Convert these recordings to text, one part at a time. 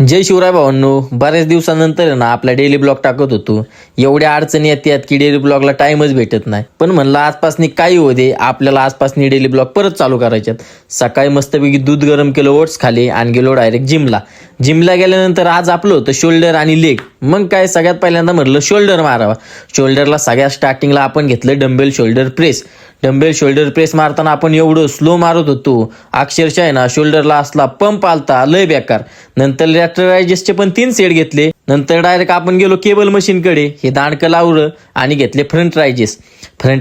जय शिवराय भावांनो. बऱ्याच दिवसानंतर आहे ना आपला डेली ब्लॉग टाकत होतो. एवढ्या अडचणी येतात की डेली ब्लॉगला टाइमच भेटत नाही. पण म्हणलं आजपासनी काही होऊ दे, आपल्याला आजपासनी डेली ब्लॉग परत चालू करायच्यात. सकाळी मस्तपैकी दूध गरम केलं, ओट्स खाले आणि गेलो डायरेक्ट जिमला गेल्यानंतर आज आपलं होतं शोल्डर आणि लेग. मग काय सगळ्यात पहिल्यांदा म्हटलं शोल्डर मारावा. शोल्डरला सगळ्यात स्टार्टिंगला आपण घेतलं डंबेल शोल्डर प्रेस मारताना आपण एवढं स्लो मारत होतो, अक्षरशः आहे ना शोल्डरला असला पंप आलता लय बेकार. नंतर लॅटरलायजेसचे पण 3 सेट घेतले. नंतर डायरेक्ट आपण गेलो केबल मशीनकडे, हे दांडकं लावलं आणि घेतले फ्रंट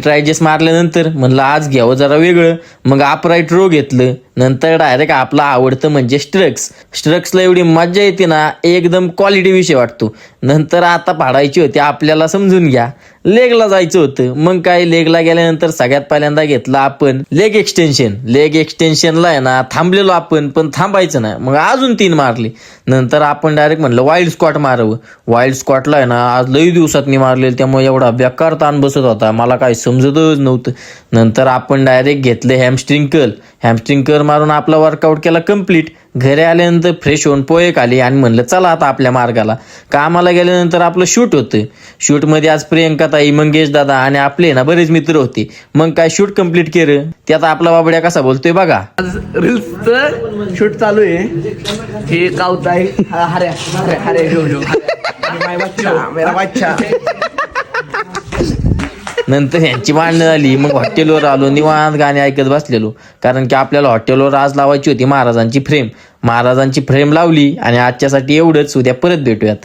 रायजेस मारल्यानंतर म्हणलं आज घ्यावं जरा वेगळं. मग अपराईट रो घेतलं. नंतर डायरेक्ट आपला आवडतं म्हणजे स्ट्रक्सला एवढी मजा येते ना, एकदम क्वालिटी विषय वाटतो. नंतर आता पाडायची होती आपल्याला, समजून घ्या. लेगला जायचं होतं. मग काय लेगला गेल्यानंतर सगळ्यात पहिल्यांदा घेतला आपण लेग एक्सटेन्शनला आहे ना थांबलेलो आपण, पण थांबायचं नाही. मग अजून 3 मारले. नंतर आपण डायरेक्ट म्हणलं वाईल्ड स्क्वॉट मारावं. वाईल्ड स्क्वॉटला आहे ना आज लई दिवसात मी मारलेलं, त्यामुळे एवढा बेकार ताण बसत होता, मला काही समजतच नव्हतं. नंतर आपण डायरेक्ट घेतले हॅमस्ट्रिंग कर मारून आपला वर्कआउट केला कम्प्लीट. घरी आल्यानंतर फ्रेश होऊन पोहे खाली आणि म्हणलं चला आता आपल्या मार्गाला. कामाला गेल्यानंतर आपलं शूट होतं. शूटमध्ये आज प्रियंका ताई, मंगेश दादा आणि आपले ना बरेच मित्र होते. मग काय शूट कम्प्लीट केलं. त्यात आपला बाबड्या कसा बोलतोय बघा. आज रील्सचं शूट चालू आहे. हे कावताय हरे मेरा बच्चा. नंतर ह्यांची भांडणं झाली. मग हॉटेलवर आलो, निवांत गाणे ऐकत बसलेलो. कारण की आपल्याला हॉटेलवर आज लावायची होती महाराजांची फ्रेम लावली. आणि आजच्यासाठी एवढंच. उद्या परत भेटूयात.